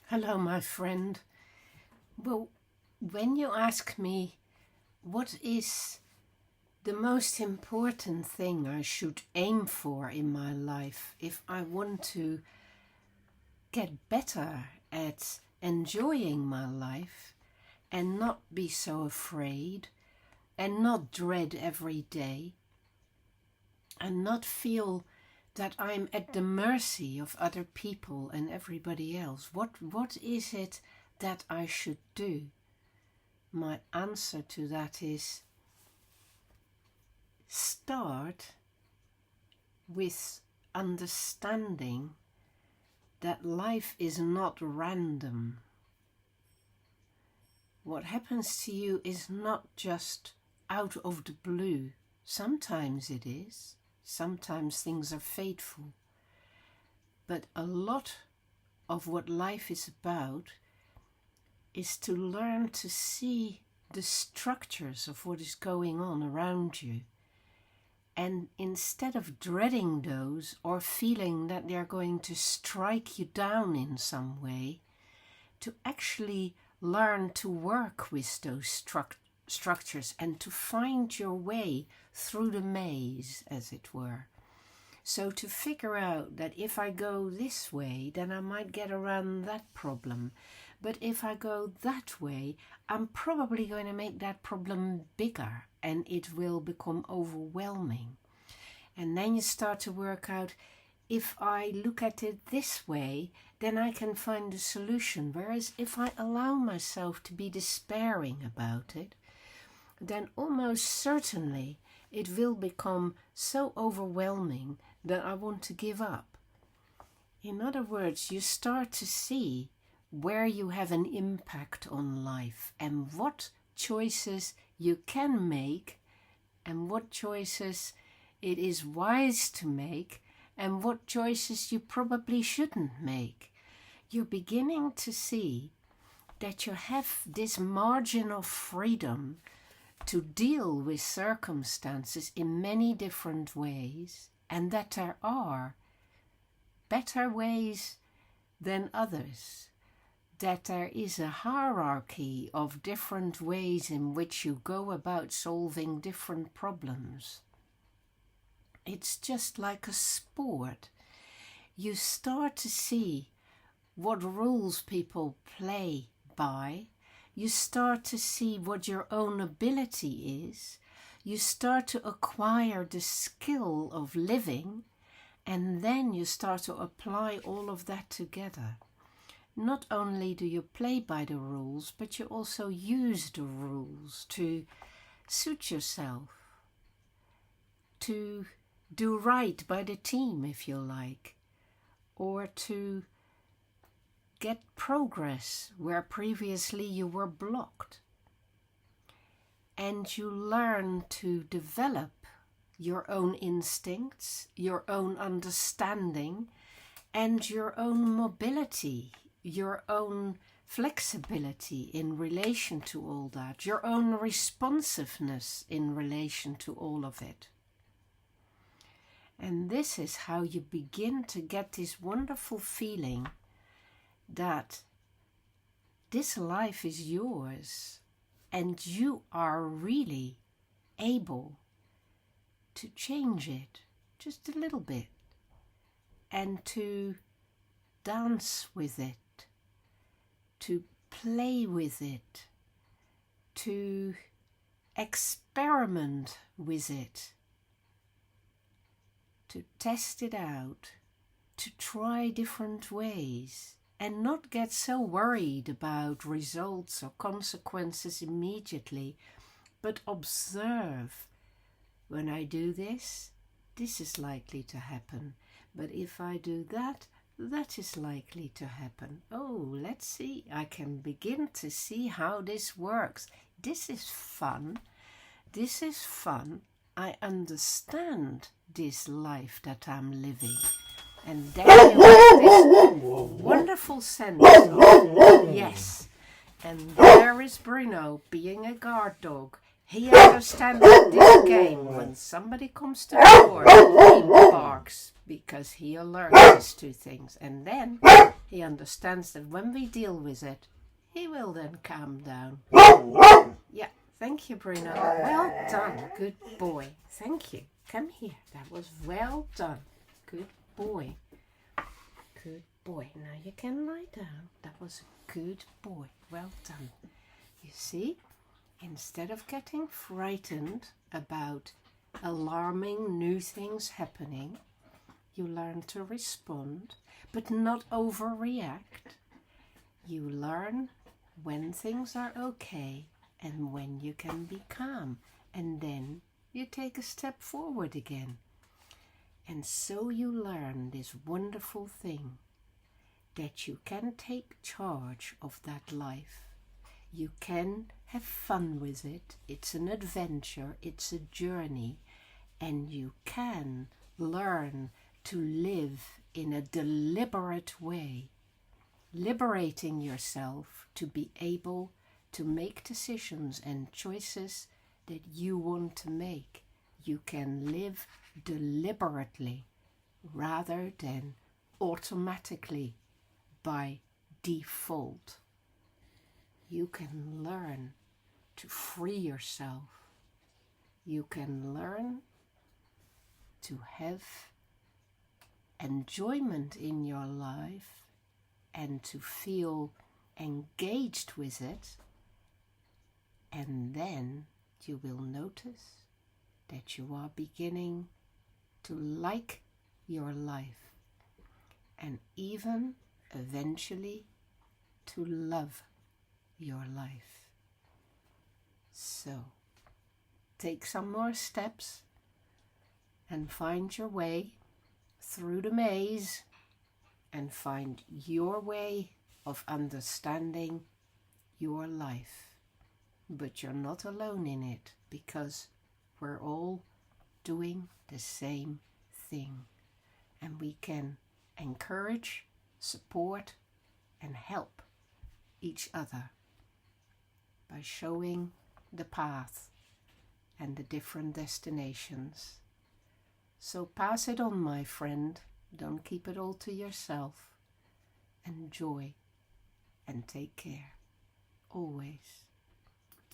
Hello, my friend. Well, when you ask me what is the most important thing I should aim for in my life if I want to get better at enjoying my life and not be so afraid and not dread every day and not feel that I'm at the mercy of other people and everybody else. What is it that I should do? My answer to that is start with understanding that life is not random. What happens to you is not just out of the blue. Sometimes it is. Sometimes things are fateful, but a lot of what life is about is to learn to see the structures of what is going on around you, and instead of dreading those or feeling that they're going to strike you down in some way, to actually learn to work with those structures and to find your way through the maze, as it were. So to figure out that if I go this way, then I might get around that problem. But if I go that way, I'm probably going to make that problem bigger and it will become overwhelming. And then you start to work out, if I look at it this way, then I can find a solution. Whereas if I allow myself to be despairing about it, then almost certainly it will become so overwhelming that I want to give up. In other words, you start to see where you have an impact on life and what choices you can make and what choices it is wise to make and what choices you probably shouldn't make. You're beginning to see that you have this margin of freedom to deal with circumstances in many different ways, and that there are better ways than others, that there is a hierarchy of different ways in which you go about solving different problems. It's just like a sport. You start to see what rules people play by. You start to see what your own ability is. You start to acquire the skill of living, and then you start to apply all of that together. Not only do you play by the rules, but you also use the rules to suit yourself, to do right by the team, if you like, or to get progress where previously you were blocked. And you learn to develop your own instincts, your own understanding, and your own mobility, your own flexibility in relation to all that, your own responsiveness in relation to all of it. And this is how you begin to get this wonderful feeling that this life is yours and you are really able to change it just a little bit and to dance with it, to play with it, to experiment with it, to test it out, to try different ways, and not get so worried about results or consequences immediately, but observe, when I do this, this is likely to happen. But if I do that, that is likely to happen. Oh, let's see, I can begin to see how this works. This is fun. This is fun. I understand this life that I'm living. And then you have this wonderful sense of yes. And there is Bruno, being a guard dog. He understands this game. When somebody comes to the door, he barks because he learned these two things. And then He understands that when we deal with it, he will then calm down. Yeah, thank you, Bruno. Well done. Good boy. Thank you. Come here. That was well done. Good boy. Good boy. Now you can lie down. That was a good boy. Well done. You see, instead of getting frightened about alarming new things happening, you learn to respond, but not overreact. You learn when things are okay and when you can be calm, and then you take a step forward again. And so you learn this wonderful thing, that you can take charge of that life. You can have fun with it. It's an adventure, it's a journey, and you can learn to live in a deliberate way, liberating yourself to be able to make decisions and choices that you want to make. You can live deliberately rather than automatically by default. You can learn to free yourself. You can learn to have enjoyment in your life and to feel engaged with it, and then you will notice that you are beginning to like your life and even eventually to love your life. So take some more steps and find your way through the maze and find your way of understanding your life. But you're not alone in it, because we're all doing the same thing, and we can encourage, support, and help each other by showing the path and the different destinations. So pass it on, my friend. Don't keep it all to yourself. Enjoy and take care, always.